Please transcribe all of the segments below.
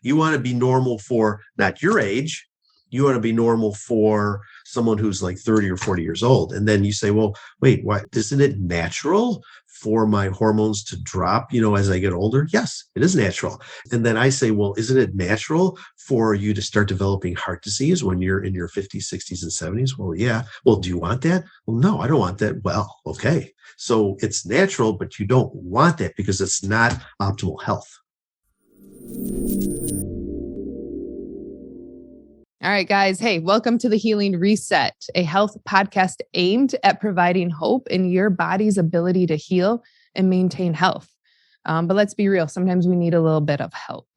You want to be normal for not your age. You want to be normal for someone who's like 30 or 40 years old. And then you say, well, wait, why isn't it natural for my hormones to drop, as I get older? Yes, it is natural. And then I say, well, isn't it natural for you to start developing heart disease when you're in your 50s, 60s, and 70s? Well, yeah. Well, do you want that? Well, no, I don't want that. Well, okay. So it's natural, but you don't want that because it's not optimal health. All right, guys. Hey, welcome to the Healing Reset, a health podcast aimed at providing hope in your body's ability to heal and maintain health. But let's be real. Sometimes we need a little bit of help.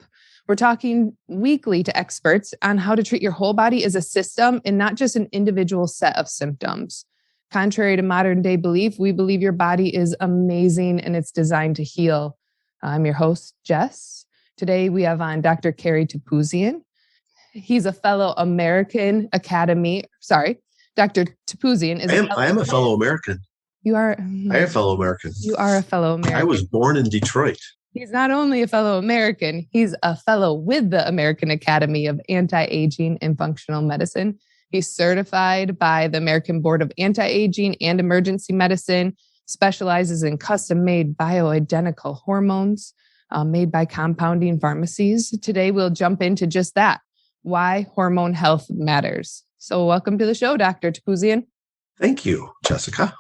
We're talking weekly to experts on how to treat your whole body as a system and not just an individual set of symptoms. Contrary to modern day belief, we believe your body is amazing and it's designed to heal. I'm your host, Jess. Today we have on Dr. Keri Topouzian. He's a fellow American Academy. Sorry, Dr. Topouzian is. I am a fellow American. You are. I am a fellow American. You are a fellow American. I was born in Detroit. He's not only a fellow American, he's a fellow with the American Academy of Anti-Aging and Functional Medicine. He's certified by the American Board of Anti-Aging and Emergency Medicine, specializes in custom-made bioidentical hormones made by compounding pharmacies. Today, we'll jump into just that. Why hormone health matters. So welcome to the show, Dr. Topouzian. Thank you, Jessica.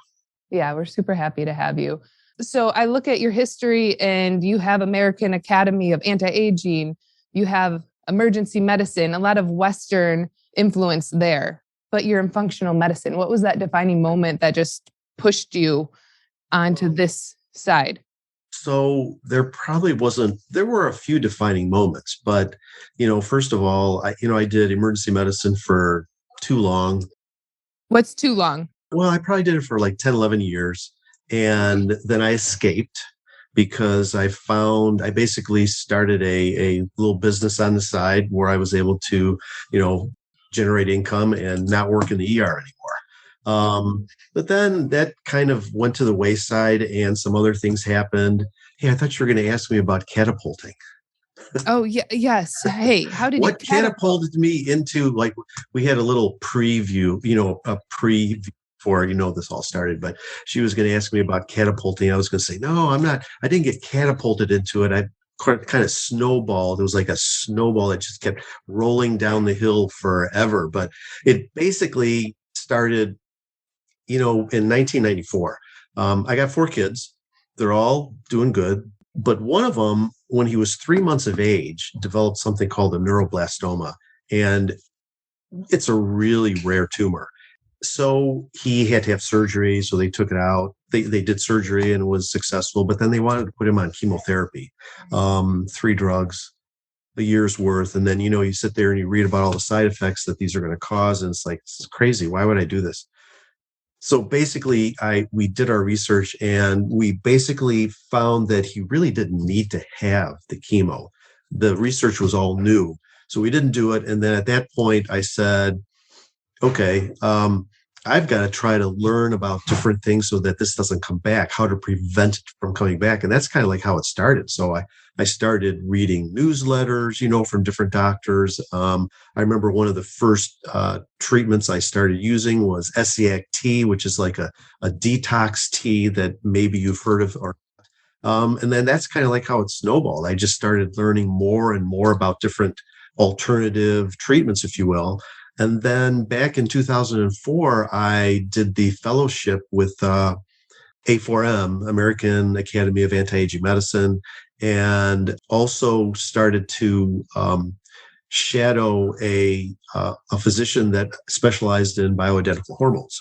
Yeah, we're super happy to have you. So I look at your history and you have American Academy of Anti-Aging, you have emergency medicine, a lot of Western influence there, but you're in functional medicine. What was that defining moment that just pushed you onto this side? So there were a few defining moments, but, first of all, I did emergency medicine for too long. What's too long? Well, I probably did it for like 10, 11 years. And then I escaped because I basically started a little business on the side where I was able to, generate income and not work in the ER anymore. But then that kind of went to the wayside and some other things happened. Hey, I thought you were going to ask me about catapulting. Oh, yeah, yes. Hey, how did what catapulted me into, like, we had a little preview, before, this all started, but she was going to ask me about catapulting. I was going to say, no, I didn't get catapulted into it. I kind of snowballed. It was like a snowball that just kept rolling down the hill forever. But it basically started, in 1994. I got 4 kids. They're all doing good. But one of them, when he was 3 months of age, developed something called a neuroblastoma. And it's a really rare tumor. So he had to have surgery. So they took it out. They did surgery and it was successful. But then they wanted to put him on chemotherapy, 3 drugs, a year's worth. And then, you sit there and you read about all the side effects that these are going to cause. And it's like, it's crazy. Why would I do this? So basically, we did our research and we basically found that he really didn't need to have the chemo. The research was all new. So we didn't do it. And then at that point, I said, okay, I've got to try to learn about different things so that this doesn't come back, how to prevent it from coming back. And that's kind of like how it started. So I started reading newsletters, from different doctors. I remember one of the first treatments I started using was Essiac tea, which is like a detox tea that maybe you've heard of. And then that's kind of like how it snowballed. I just started learning more and more about different alternative treatments, if you will. And then back in 2004, I did the fellowship with A4M, American Academy of Anti-Aging Medicine, and also started to shadow a physician that specialized in bioidentical hormones.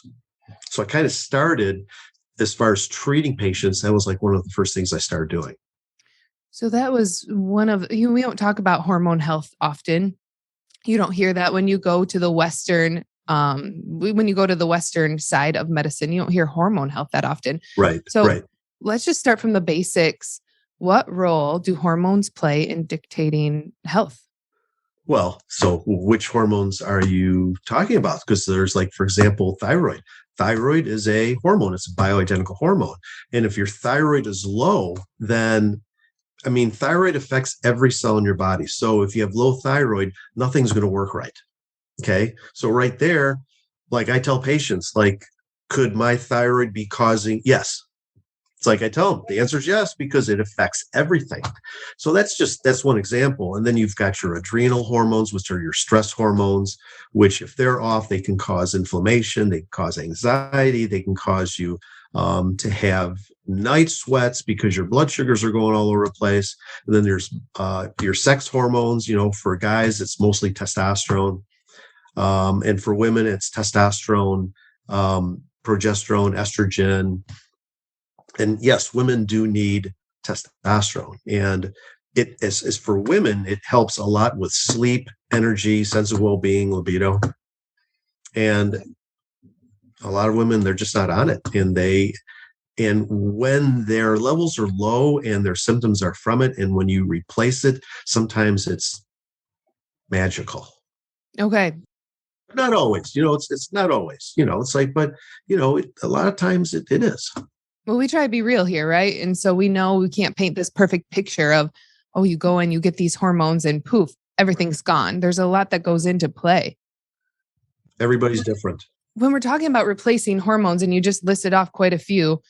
So I kind of started, as far as treating patients, that was like one of the first things I started doing. So that was one of, we don't talk about hormone health often. You don't hear that when you go to the Western, when you go to the Western side of medicine, you don't hear hormone health that often. Right. So right. Let's just start from the basics. What role do hormones play in dictating health? Well, so which hormones are you talking about? Because there's, like, for example, thyroid. Thyroid is a hormone. It's a bioidentical hormone. And if your thyroid is low, then I mean, thyroid affects every cell in your body. So if you have low thyroid, nothing's going to work right. Okay. So right there, like I tell patients, like, could my thyroid be causing? Yes. It's like I tell them the answer is yes, because it affects everything. So that's one example. And then you've got your adrenal hormones, which are your stress hormones, which if they're off, they can cause inflammation, they can cause anxiety, they can cause you to have night sweats because your blood sugars are going all over the place. And then there's your sex hormones. For guys, it's mostly testosterone. And for women, it's testosterone, progesterone, estrogen. And yes, women do need testosterone. And it is for women, it helps a lot with sleep, energy, sense of well-being, libido. And a lot of women, they're just not on it. And when their levels are low and their symptoms are from it, and when you replace it, sometimes it's magical. Okay. Not always, it's not always, it's like, but, a lot of times it is. Well, we try to be real here, right? And so we know we can't paint this perfect picture of, oh, you go and you get these hormones and poof, everything's gone. There's a lot that goes into play. Everybody's different. When we're talking about replacing hormones, and you just listed off quite a few,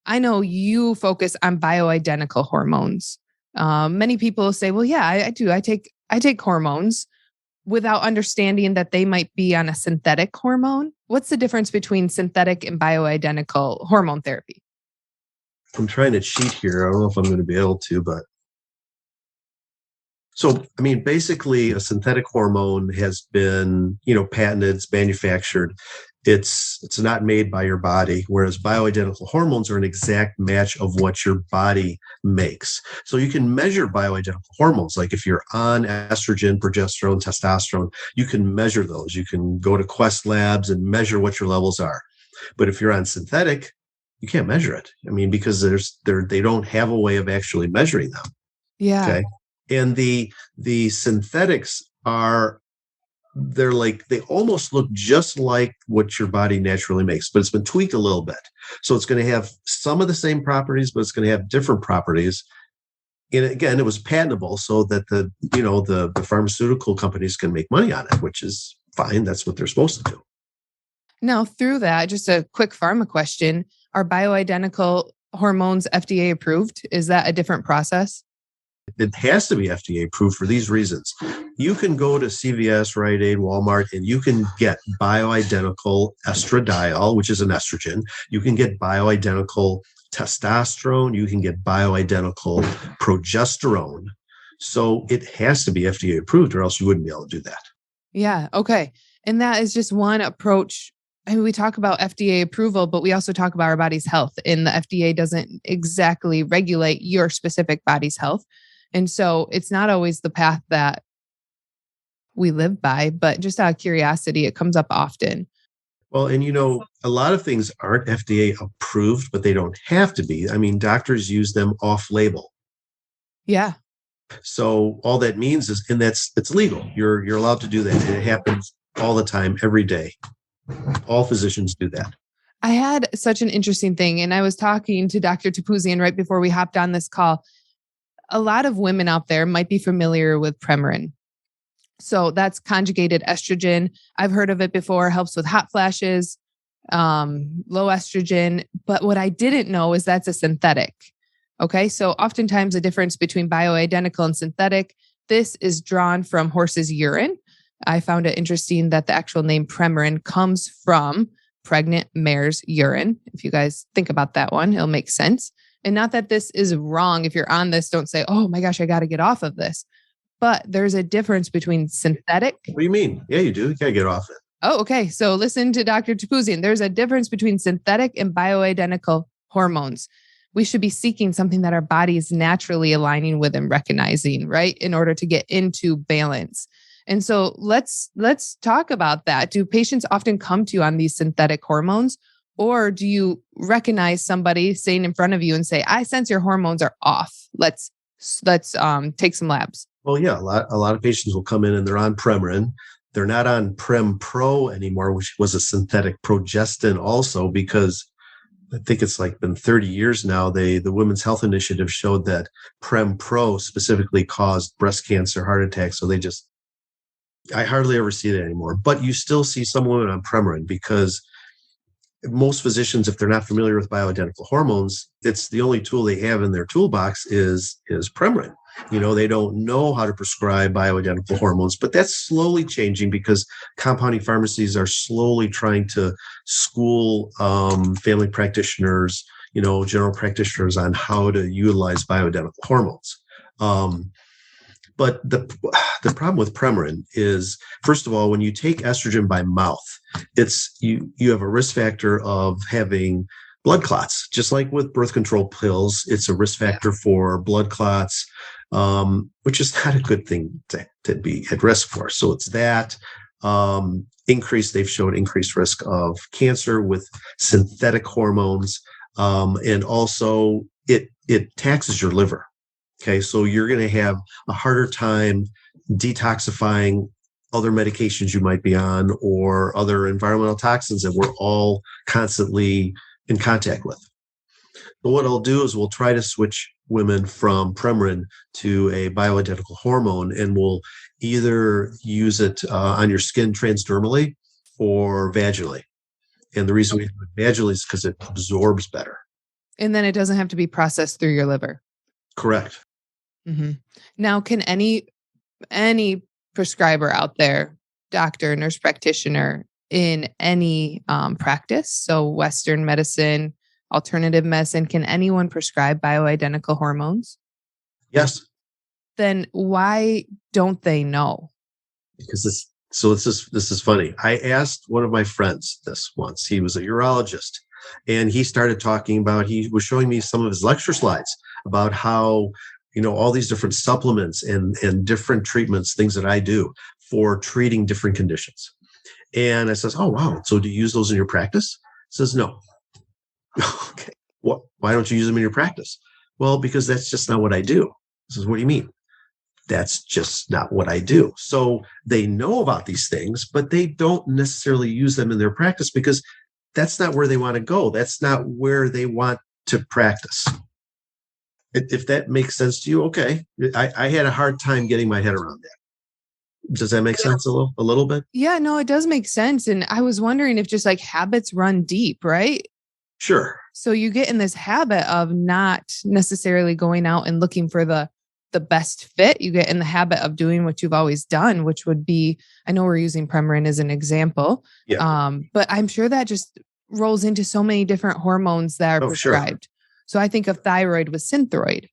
I know you focus on bioidentical hormones. Many people say, well, yeah, I do. I take hormones without understanding that they might be on a synthetic hormone. What's the difference between synthetic and bioidentical hormone therapy? I'm trying to cheat here. I don't know if I'm going to be able to, but so, I mean, basically a synthetic hormone has been, patented, it's manufactured. It's not made by your body, whereas bioidentical hormones are an exact match of what your body makes. So you can measure bioidentical hormones. Like if you're on estrogen, progesterone, testosterone, you can measure those. You can go to Quest Labs and measure what your levels are. But if you're on synthetic, you can't measure it. I mean, because they don't have a way of actually measuring them. Yeah. Okay. And the synthetics they almost look just like what your body naturally makes, but it's been tweaked a little bit. So it's going to have some of the same properties, but it's going to have different properties. And again, it was patentable so that the pharmaceutical companies can make money on it, which is fine. That's what they're supposed to do. Now, through that, just a quick pharma question. Are bioidentical hormones FDA approved? Is that a different process? It has to be FDA approved for these reasons. You can go to CVS, Rite Aid, Walmart, and you can get bioidentical estradiol, which is an estrogen. You can get bioidentical testosterone. You can get bioidentical progesterone. So it has to be FDA approved, or else you wouldn't be able to do that. Yeah. Okay. And that is just one approach. I mean, we talk about FDA approval, but we also talk about our body's health, and the FDA doesn't exactly regulate your specific body's health. And so it's not always the path that we live by, but just out of curiosity, it comes up often. Well, and a lot of things aren't FDA approved, but they don't have to be. I mean, doctors use them off label. Yeah. So all that means is, and it's legal. You're allowed to do that. And it happens all the time, every day. All physicians do that. I had such an interesting thing, and I was talking to Dr. Topouzian right before we hopped on this call. A lot of women out there might be familiar with Premarin. So that's conjugated estrogen. I've heard of it before, helps with hot flashes, low estrogen. But what I didn't know is that's a synthetic. Okay. So oftentimes the difference between bioidentical and synthetic, this is drawn from horse's urine. I found it interesting that the actual name Premarin comes from pregnant mare's urine. If you guys think about that one, it'll make sense. And not that this is wrong. If you're on this, don't say, oh my gosh, I got to get off of this. But there's a difference between synthetic. What do you mean? Yeah, you do. You got to get off it. Oh, okay. So listen to Dr. Topouzian. There's a difference between synthetic and bioidentical hormones. We should be seeking something that our body is naturally aligning with and recognizing, right? In order to get into balance. And so let's talk about that. Do patients often come to you on these synthetic hormones, or do you recognize somebody sitting in front of you and say, I sense your hormones are off. Let's take some labs. Well, yeah, a lot of patients will come in and they're on Premarin. They're not on Prem Pro anymore, which was a synthetic progestin also, because I think it's like been 30 years now. The Women's Health Initiative showed that Prem Pro specifically caused breast cancer, heart attacks. So I hardly ever see that anymore. But you still see some women on Premarin because most physicians, if they're not familiar with bioidentical hormones, it's the only tool they have in their toolbox is Premarin. They don't know how to prescribe bioidentical hormones, but that's slowly changing because compounding pharmacies are slowly trying to school family practitioners, general practitioners on how to utilize bioidentical hormones. But the problem with Premarin is, first of all, when you take estrogen by mouth, it's you have a risk factor of having blood clots, just like with birth control pills. It's a risk factor for blood clots, which is not a good thing to be at risk for. So it's that they've showed increased risk of cancer with synthetic hormones, and also it taxes your liver. Okay, so you're going to have a harder time detoxifying other medications you might be on or other environmental toxins that we're all constantly in contact with. But what I'll do is we'll try to switch women from Premarin to a bioidentical hormone, and we'll either use it on your skin transdermally or vaginally. And the reason we do it vaginally is because it absorbs better. And then it doesn't have to be processed through your liver. Correct. Mm-hmm. Now, can any prescriber out there, doctor, nurse practitioner in any practice, so Western medicine, alternative medicine, can anyone prescribe bioidentical hormones? Yes. Then why don't they know? Because this is funny. I asked one of my friends this once. He was a urologist, and he started talking about, he was showing me some of his lecture slides about how all these different supplements and different treatments, things that I do for treating different conditions. And I says, oh, wow. So do you use those in your practice? He says, no. Okay. Why don't you use them in your practice? Well, because that's just not what I do. He says, what do you mean? That's just not what I do. So they know about these things, but they don't necessarily use them in their practice because that's not where they want to go. That's not where they want to practice. If that makes sense to you, okay. I had a hard time getting my head around that. Does that make sense a little bit? Yeah, no, it does make sense. And I was wondering if just like habits run deep, right? Sure. So you get in this habit of not necessarily going out and looking for the best fit. You get in the habit of doing what you've always done, which would be, I know we're using Premarin as an example, but I'm sure that just rolls into so many different hormones that are prescribed. Sure. So I think of thyroid with Synthroid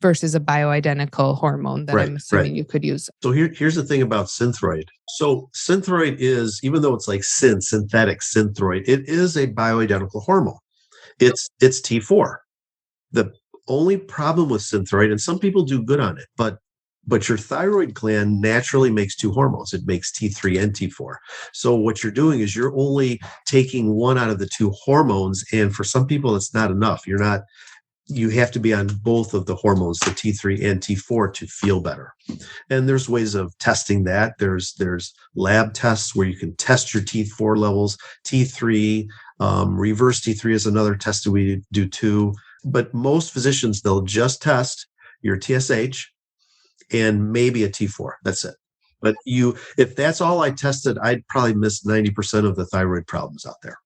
versus a bioidentical hormone that I'm assuming you could use. So here's the thing about Synthroid. So Synthroid is, even though it's like synthetic Synthroid, it is a bioidentical hormone. It's T4. The only problem with Synthroid, and some people do good on it, but your thyroid gland naturally makes two hormones. It makes T3 and T4. So what you're doing is you're only taking one out of the two hormones. And for some people, it's not enough. You have to be on both of the hormones, the T3 and T4, to feel better. And there's ways of testing that. There's lab tests where you can test your T4 levels. T3, reverse T3 is another test that we do too. But most physicians, they'll just test your TSH and maybe a T4. That's it. But if that's all I tested, I'd probably miss 90% of the thyroid problems out there.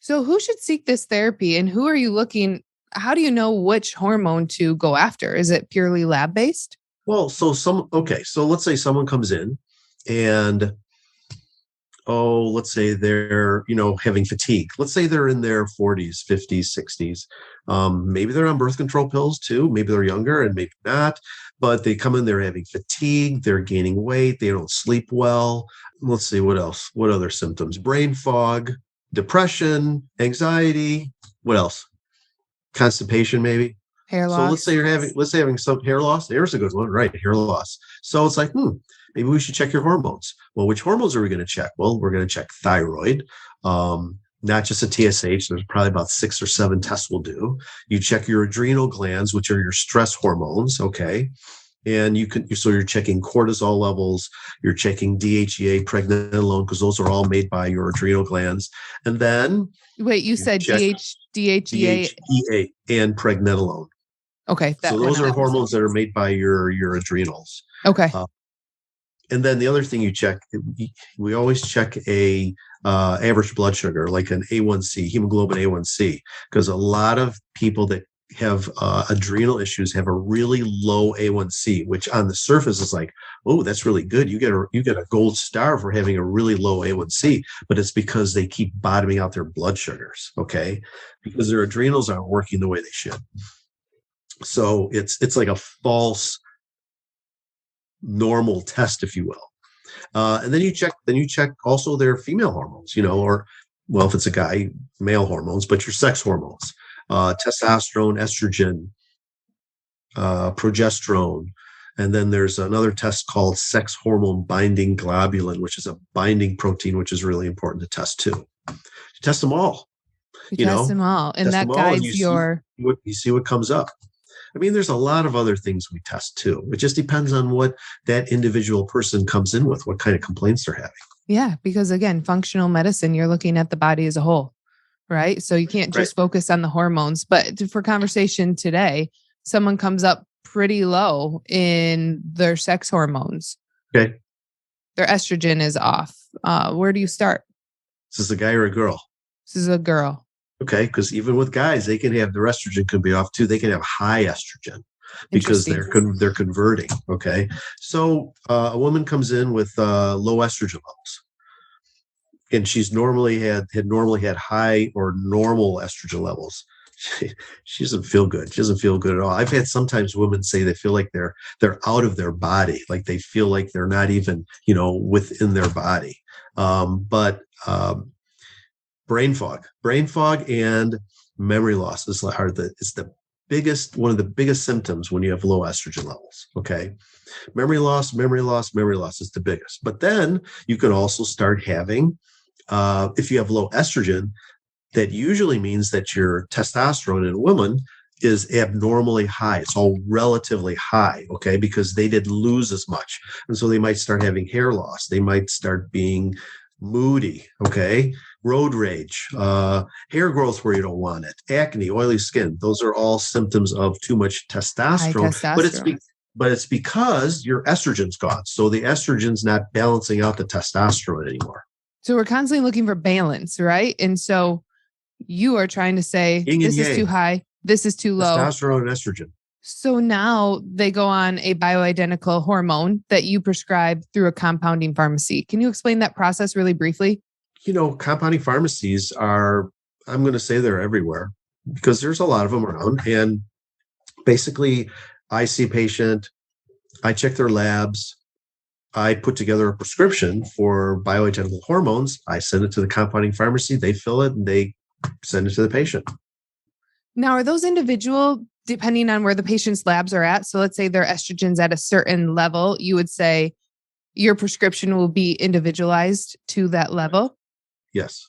So who should seek this therapy, and who are you looking? How do you know which hormone to go after? Is it purely lab-based? Well, so let's say someone comes in and, let's say they're, having fatigue. Let's say they're in their 40s, 50s, 60s. Maybe they're on birth control pills too. Maybe they're younger and maybe not, but they come in, they're having fatigue, they're gaining weight, they don't sleep well. Let's see, what else? What other symptoms? Brain fog, depression, anxiety. What else? Constipation, maybe. Hair loss. So let's say having some hair loss. There's a good one, right? Hair loss. So it's like, maybe we should check your hormones. Well, which hormones are we going to check? Well, we're going to check thyroid, not just a TSH. There's probably about 6 or 7 tests we'll do. You check your adrenal glands, which are your stress hormones. Okay. And so you're checking cortisol levels, you're checking DHEA, pregnenolone, because those are all made by your adrenal glands. And then Wait, you said check DHEA. DHEA and pregnenolone. Okay. So those are hormones that are made by your adrenals. Okay. And then the other thing you check, we always check a average blood sugar, like an A1C, hemoglobin A1C, because a lot of people that have adrenal issues have a really low A1C, which on the surface is like, oh, that's really good. You get a gold star for having a really low A1C, but it's because they keep bottoming out their blood sugars, okay? Because their adrenals aren't working the way they should. So it's like a false normal test, if you will. And then you check also their female hormones, or, well, if it's a guy, male hormones, but your sex hormones, testosterone, estrogen, progesterone. And then there's another test called sex hormone binding globulin, which is a binding protein, which is really important to test too. You test them all. You test them all. And that guides you see what comes up. I mean, there's a lot of other things we test too. It just depends on what that individual person comes in with, what kind of complaints they're having. Yeah, because again, functional medicine, you're looking at the body as a whole, right? So you can't just focus on the hormones. But for conversation today, someone comes up pretty low in their sex hormones. Okay. Their estrogen is off. Where do you start? Is this a guy or a girl? This is a girl. Okay, because even with guys, they can have their estrogen could be off too. They can have high estrogen because they're converting. Okay, so a woman comes in with low estrogen levels, and she's normally had high or normal estrogen levels. She doesn't feel good. She doesn't feel good at all. I've had sometimes women say they feel like they're out of their body, like they feel like they're not even within their body. Brain fog and memory loss is the biggest, one of the biggest symptoms when you have low estrogen levels. Okay. Memory loss is the biggest. But then you can also start having, if you have low estrogen, that usually means that your testosterone in a woman is abnormally high. It's all relatively high, okay, because they didn't lose as much. And so they might start having hair loss. They might start being moody, okay, road rage, hair growth where you don't want it, acne, oily skin. Those are all symptoms of too much testosterone. But it's because your estrogen's gone. So the estrogen's not balancing out the testosterone anymore. So we're constantly looking for balance, right? And so you are trying to say this is too high, this is too low. Testosterone and estrogen. So now they go on a bioidentical hormone that you prescribe through a compounding pharmacy. Can you explain that process really briefly? Compounding pharmacies are, I'm going to say they're everywhere because there's a lot of them around. And basically, I see a patient, I check their labs, I put together a prescription for bioidentical hormones. I send it to the compounding pharmacy, they fill it, and they send it to the patient. Now, are those individual depending on where the patient's labs are at? So let's say their estrogen's at a certain level, you would say your prescription will be individualized to that level? Yes.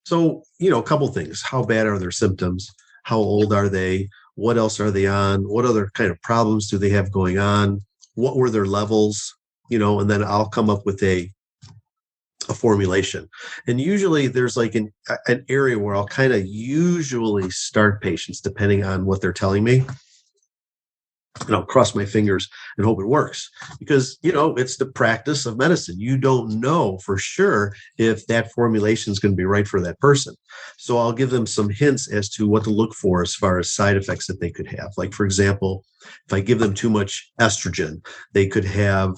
So, a couple things. How bad are their symptoms? How old are they? What else are they on? What other kind of problems do they have going on? What were their levels? And then I'll come up with a formulation. And usually there's like an area where I'll kind of usually start patients depending on what they're telling me. And I'll cross my fingers and hope it works because, it's the practice of medicine. You don't know for sure if that formulation is going to be right for that person. So I'll give them some hints as to what to look for as far as side effects that they could have. Like, for example, if I give them too much estrogen, they could have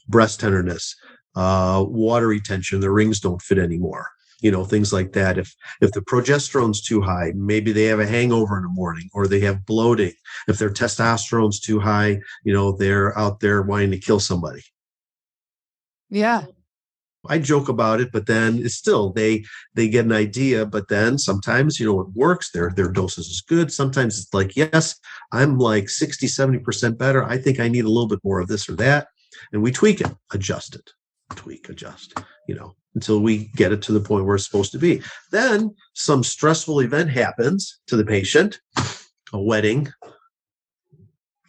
breast tenderness, water retention, the rings don't fit anymore, things like that. If the progesterone's too high, maybe they have a hangover in the morning or they have bloating. If their testosterone's too high, they're out there wanting to kill somebody. Yeah. I joke about it, but then it's still, they get an idea, but then sometimes, it works. Their doses is good. Sometimes it's like, yes, I'm like 60, 70% better. I think I need a little bit more of this or that. And we tweak it, adjust it. Adjust, until we get it to the point where it's supposed to be. Then some stressful event happens to the patient, a wedding,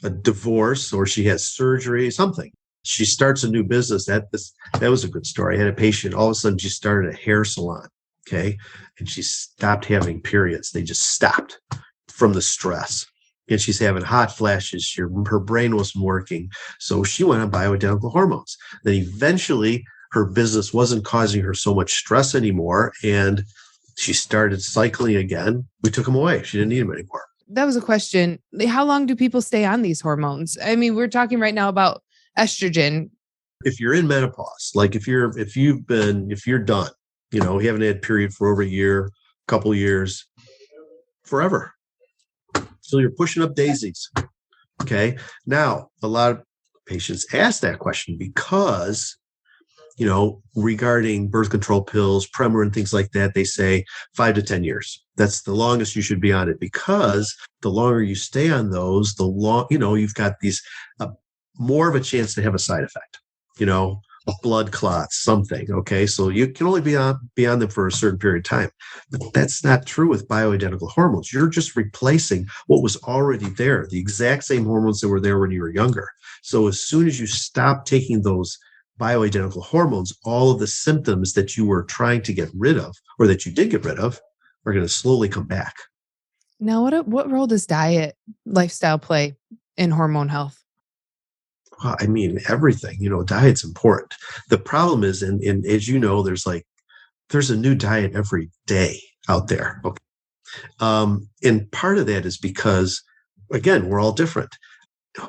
a divorce or she has surgery, something. She starts a new business. That was a good story. I had a patient, all of a sudden she started a hair salon. Okay. And she stopped having periods. They just stopped from the stress. And she's having hot flashes. Her brain wasn't working. So she went on bioidentical hormones. Then eventually her business wasn't causing her so much stress anymore. And she started cycling again. We took them away. She didn't need them anymore. That was a question. How long do people stay on these hormones? I mean, we're talking right now about estrogen. If you're in menopause, like if you're done, you haven't had a period for over a year, couple years, forever. So you're pushing up daisies. Okay. Now, a lot of patients ask that question because, regarding birth control pills, Premarin, and things like that, they say 5 to 10 years. That's the longest you should be on it, because the longer you stay on those, you've got these more of a chance to have a side effect, blood clots, something. Okay. So you can only be on them for a certain period of time. But that's not true with bioidentical hormones. You're just replacing what was already there, the exact same hormones that were there when you were younger. So as soon as you stop taking those bioidentical hormones, all of the symptoms that you were trying to get rid of, or that you did get rid of, are going to slowly come back. Now, what role does diet, lifestyle play in hormone health? Well, I mean, everything, diet's important. The problem is, and as you know, there's a new diet every day out there. Okay. And part of that is because, again, we're all different.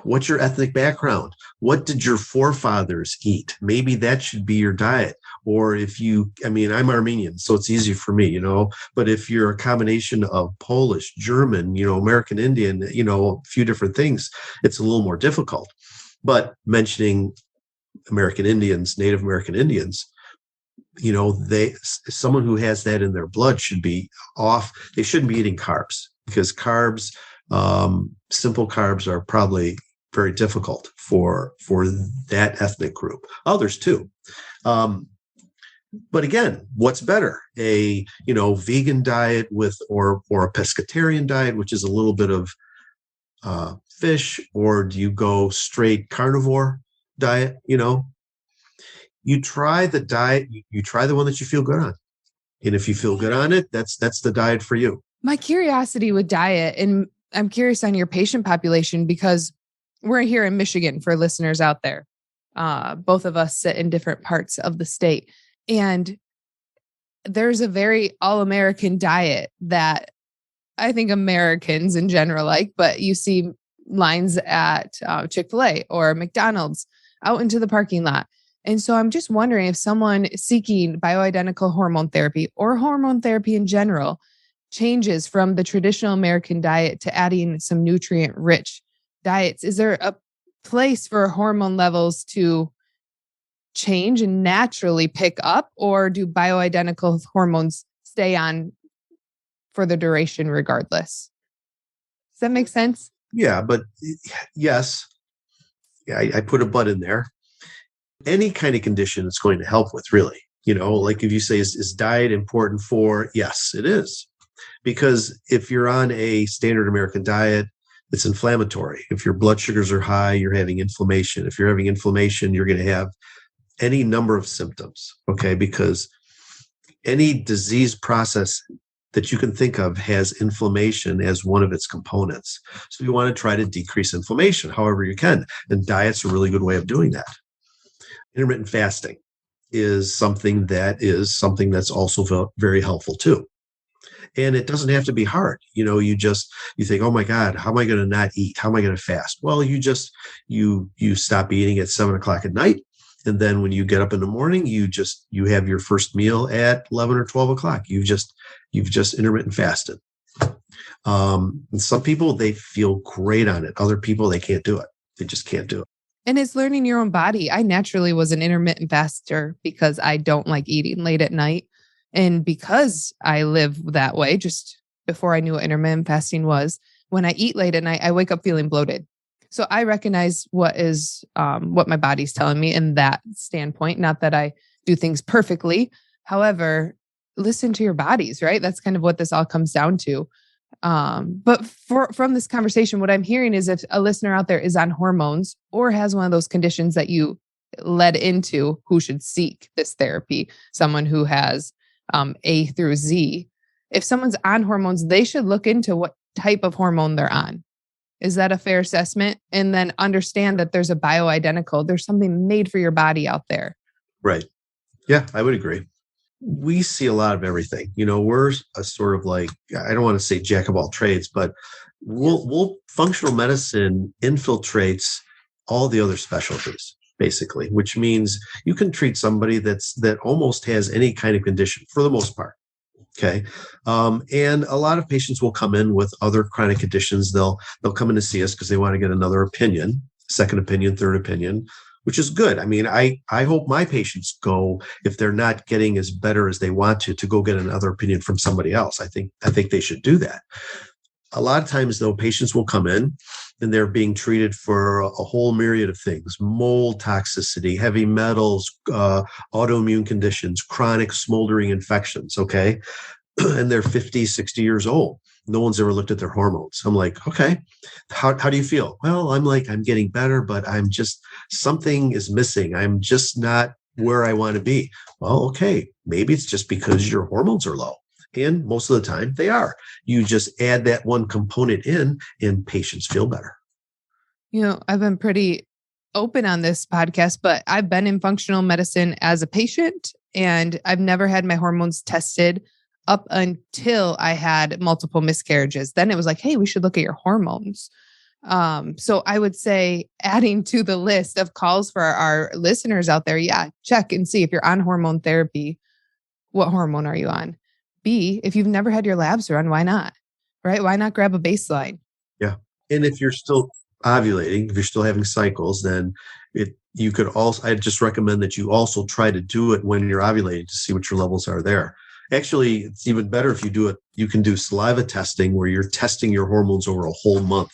What's your ethnic background? What did your forefathers eat? Maybe that should be your diet. Or I'm Armenian, so it's easy for me, but if you're a combination of Polish, German, American Indian, a few different things, it's a little more difficult. But mentioning American Indians, Native American Indians, someone who has that in their blood should be off. They shouldn't be eating carbs, because carbs, simple carbs, are probably very difficult for that ethnic group. Others too. But again, what's better? A vegan diet or a pescatarian diet, which is a little bit of fish, or do you go straight carnivore diet? You try the diet, you try the one that you feel good on. And if you feel good on it, that's the diet for you. My curiosity with diet, and I'm curious on your patient population, because we're here in Michigan for listeners out there. Both of us sit in different parts of the state, and there's a very all-American diet that I think Americans in general like, but you see lines at Chick-fil-A or McDonald's out into the parking lot. And so I'm just wondering if someone seeking bioidentical hormone therapy or hormone therapy in general changes from the traditional American diet to adding some nutrient-rich diets, is there a place for hormone levels to change and naturally pick up, or do bioidentical hormones stay on for the duration regardless? Does that make sense? Yeah, but yes, I put a but in there. Any kind of condition it's going to help with, really. Like if you say, is diet important for? Yes, it is. Because if you're on a standard American diet, it's inflammatory. If your blood sugars are high, you're having inflammation. If you're having inflammation, you're going to have any number of symptoms, okay? Because any disease process that you can think of has inflammation as one of its components. So you want to try to decrease inflammation however you can. And diet's a really good way of doing that. Intermittent fasting is something that's also very helpful too. And it doesn't have to be hard. You think, oh my God, how am I going to not eat? How am I going to fast? Well, you stop eating at 7:00 at night. And then when you get up in the morning, you have your first meal at 11 or 12 o'clock. You've just intermittent fasted. And some people, they feel great on it. Other people, they can't do it. They just can't do it. And it's learning your own body. I naturally was an intermittent faster because I don't like eating late at night. And because I live that way, just before I knew what intermittent fasting was, when I eat late at night, I wake up feeling bloated. So I recognize what my body's telling me in that standpoint. Not that I do things perfectly. However, listen to your bodies, right? That's kind of what this all comes down to. But from this conversation, what I'm hearing is if a listener out there is on hormones or has one of those conditions that you led into, who should seek this therapy, someone who has A through Z. If someone's on hormones, they should look into what type of hormone they're on. Is that a fair assessment? And then understand that there's a bioidentical, there's something made for your body out there. Right. Yeah, I would agree. We see a lot of everything. We're a sort of like, I don't want to say jack of all trades, but functional medicine infiltrates all the other specialties, basically, which means you can treat somebody that almost has any kind of condition for the most part. Okay. And a lot of patients will come in with other chronic conditions. They'll come in to see us because they want to get another opinion, second opinion, third opinion, which is good. I mean, I hope my patients go, if they're not getting as better as they want to go get another opinion from somebody else. I think they should do that. A lot of times, though, patients will come in and they're being treated for a whole myriad of things: mold toxicity, heavy metals, autoimmune conditions, chronic smoldering infections. Okay. And they're 50, 60 years old. No one's ever looked at their hormones. I'm like, okay, how do you feel? Well, I'm getting better, but something is missing. I'm just not where I want to be. Well, okay, maybe it's just because your hormones are low. And most of the time they are. You just add that one component in and patients feel better. I've been pretty open on this podcast, but I've been in functional medicine as a patient and I've never had my hormones tested up until I had multiple miscarriages. Then it was like, hey, we should look at your hormones. So I would say adding to the list of calls for our listeners out there, check and see if you're on hormone therapy. What hormone are you on? B, if you've never had your labs run, why not? Right? Why not grab a baseline? Yeah. And if you're still ovulating, if you're still having cycles, then you could also, I just recommend that you also try to do it when you're ovulating to see what your levels are there. Actually, it's even better if you do it. You can do saliva testing where you're testing your hormones over a whole month,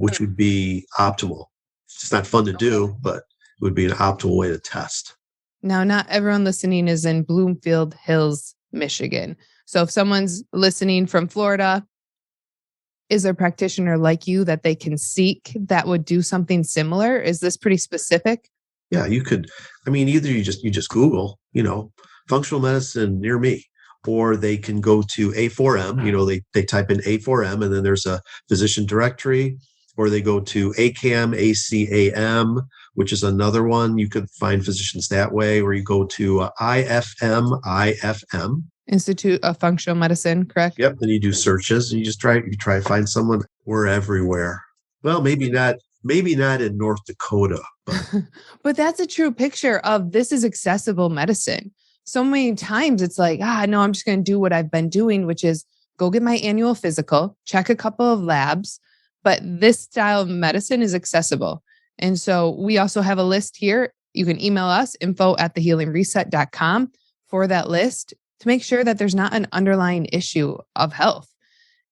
which would be optimal. It's not fun to do, but it would be an optimal way to test. Now, not everyone listening is in Bloomfield Hills, Michigan. So if someone's listening from Florida, is there a practitioner like you that they can seek that would do something similar? Is this pretty specific? Yeah, you could. I mean, either you just Google, functional medicine near me, or they can go to A4M. They type in A4M, and then there's a physician directory, or they go to ACAM, ACAM, which is another one. You could find physicians that way, or you go to IFM, Institute of Functional Medicine, correct? Yep. Then you do searches, and you try to find someone. We're everywhere. Well, maybe not in North Dakota, but that's a true picture of this is accessible medicine. So many times it's like, no, I'm just going to do what I've been doing, which is go get my annual physical, check a couple of labs, but this style of medicine is accessible. And so we also have a list here. You can email us info@thehealingreset.com for that list to make sure that there's not an underlying issue of health.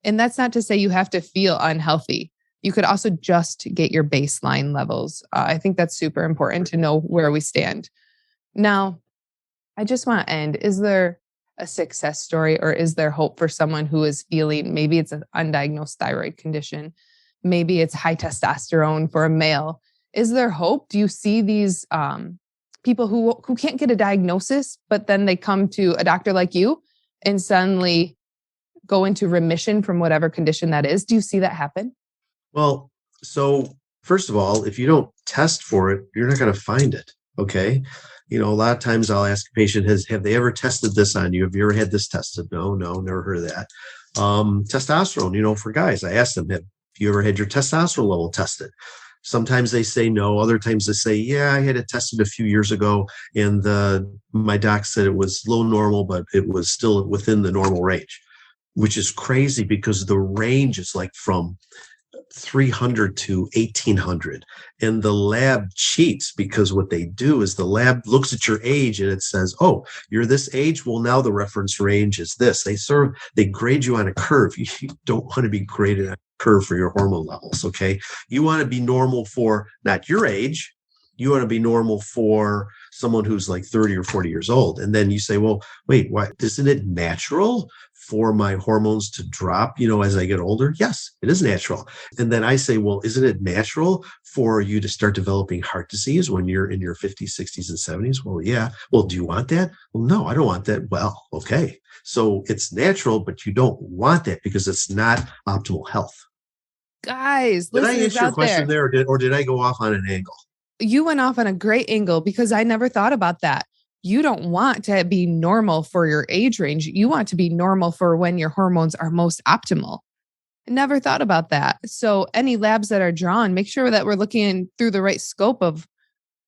And that's not to say you have to feel unhealthy. You could also just get your baseline levels. I think that's super important to know where we stand. Now, I just want to end. Is there a success story or is there hope for someone who is feeling, maybe it's an undiagnosed thyroid condition, maybe it's high testosterone for a male? Is there hope? Do you see these people who can't get a diagnosis, but then they come to a doctor like you and suddenly go into remission from whatever condition that is? Do you see that happen? Well, so first of all, if you don't test for it, you're not going to find it. Okay. A lot of times I'll ask a patient, have they ever tested this on you? Have you ever had this tested? No, never heard of that. Testosterone, for guys, I ask them, have you ever had your testosterone level tested? Sometimes they say no. Other times they say, yeah, I had it tested a few years ago and my doc said it was low normal, but it was still within the normal range, which is crazy because the range is like from 300 to 1800. And the lab cheats because what they do is the lab looks at your age and it says, oh, you're this age. Well, now the reference range is this. They grade you on a curve. You don't want to be graded on a curve for your hormone levels. Okay. You want to be normal for not your age. You want to be normal for someone who's like 30 or 40 years old. And then you say, well, wait, what? Isn't it natural for my hormones to drop, as I get older? Yes, it is natural. And then I say, well, isn't it natural for you to start developing heart disease when you're in your 50s, 60s, and 70s? Well, yeah. Well, do you want that? Well, no, I don't want that. Well, okay. So it's natural, but you don't want that because it's not optimal health. Guys, Did I listeners answer your out question there, there, or did I go off on an angle? you went off on a great angle because I never thought about that. You don't want to be normal for your age range. You want to be normal for when your hormones are most optimal. I never thought about that. So any labs that are drawn, make sure that we're looking through the right scope of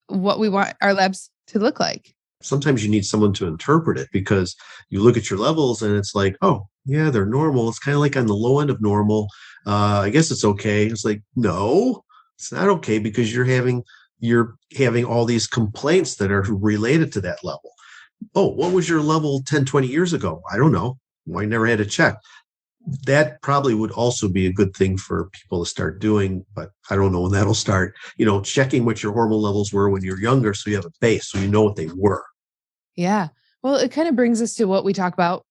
what we want our labs to look like. Sometimes you need someone to interpret it because you look at your levels and it's like, oh, yeah, they're normal. It's kind of like on the low end of normal. I guess it's okay. It's like, no, it's not okay because you're having all these complaints that are related to that level. Oh, what was your level 10, 20 years ago? I don't know. I never had to check. That probably would also be a good thing for people to start doing, but I don't know when that'll start. Checking what your hormone levels were when you're younger so you have a base, so you know what they were. Yeah. Well, it kind of brings us to what we talk about,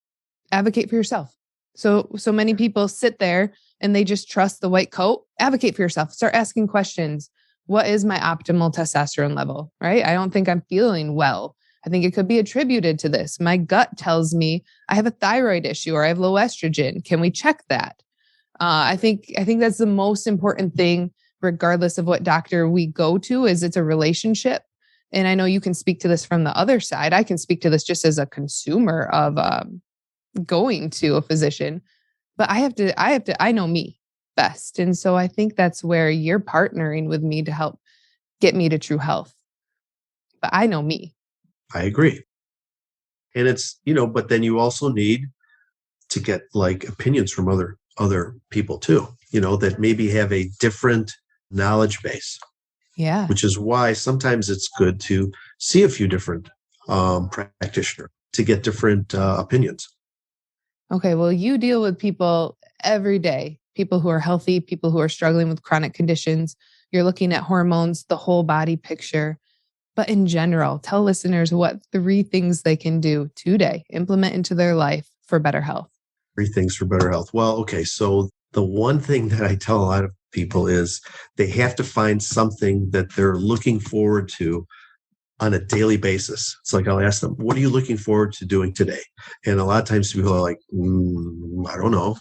advocate for yourself. So many people sit there and they just trust the white coat. Advocate for yourself. Start asking questions. What is my optimal testosterone level? Right? I don't think I'm feeling well. I think it could be attributed to this. My gut tells me I have a thyroid issue or I have low estrogen. Can we check that? I think that's the most important thing, regardless of what doctor we go to, is it's a relationship. And I know you can speak to this from the other side. I can speak to this just as a consumer of going to a physician, but I know me best. And so I think that's where you're partnering with me to help get me to true health. But I know me. I agree. And but then you also need to get like opinions from other people too, that maybe have a different knowledge base, Yeah. which is why sometimes it's good to see a few different practitioners to get different opinions. Okay. Well, you deal with people every day, people who are healthy, people who are struggling with chronic conditions. You're looking at hormones, the whole body picture. But in general, tell listeners what 3 things they can do today, implement into their life for better health. 3 things for better health. Well, okay. So the one thing that I tell a lot of people is they have to find something that they're looking forward to on a daily basis. It's like I'll ask them, what are you looking forward to doing today? And a lot of times people are like, I don't know.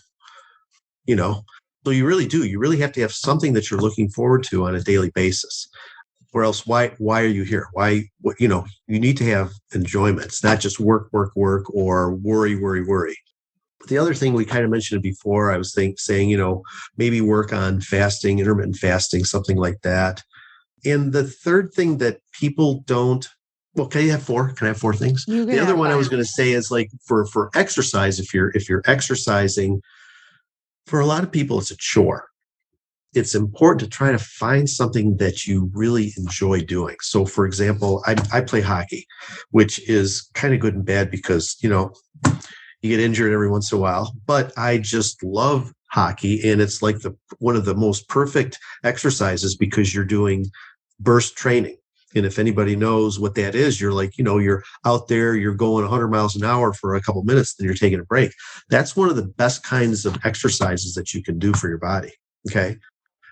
So you really do. You really have to have something that you're looking forward to on a daily basis. Or else why are you here? You need to have enjoyment. It's not just work, work, work, or worry, worry, worry. But the other thing we kind of mentioned before, I was saying, maybe work on fasting, intermittent fasting, something like that. And the third thing that people don't, well, can I have 4? Can I have 4 things? You can The other have one I was 5. going to say is like for exercise, if you're exercising, for a lot of people, it's a chore. It's important to try to find something that you really enjoy doing. So, for example, I play hockey, which is kind of good and bad because, you get injured every once in a while, but I just love hockey. And it's like one of the most perfect exercises because you're doing burst training. And if anybody knows what that is, you're like, you're out there, you're going 100 miles an hour for a couple of minutes, then you're taking a break. That's one of the best kinds of exercises that you can do for your body. Okay.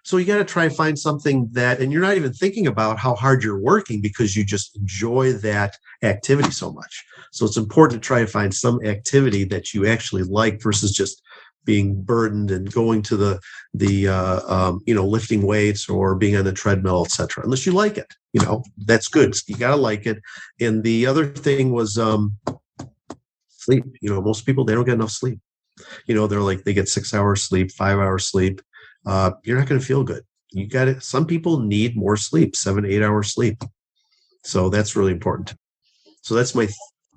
So you got to try and find something and you're not even thinking about how hard you're working because you just enjoy that activity so much. So it's important to try and find some activity that you actually like versus just being burdened and going to the lifting weights or being on the treadmill, et cetera. Unless you like it, that's good. You got to like it. And the other thing was sleep. Most people, they don't get enough sleep. They're like, they get 6 hours sleep, 5 hours sleep. You're not going to feel good. You got it. Some people need more sleep, 7, 8 hours sleep. So that's really important. So that's my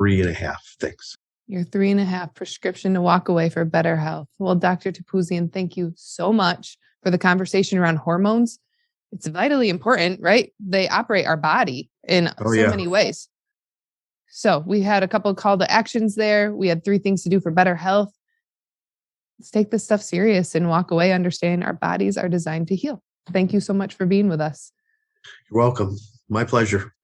3.5 things. Your 3.5 prescription to walk away for better health. Well, Dr. Topouzian, thank you so much for the conversation around hormones. It's vitally important, right? They operate our body in many ways. So we had a couple of call to actions there. We had 3 things to do for better health. Let's take this stuff serious and walk away understanding our bodies are designed to heal. Thank you so much for being with us. You're welcome. My pleasure.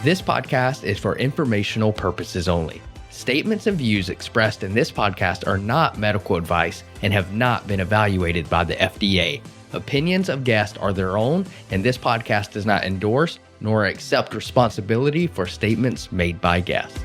This podcast is for informational purposes only. Statements and views expressed in this podcast are not medical advice and have not been evaluated by the FDA. Opinions of guests are their own, and this podcast does not endorse nor accept responsibility for statements made by guests.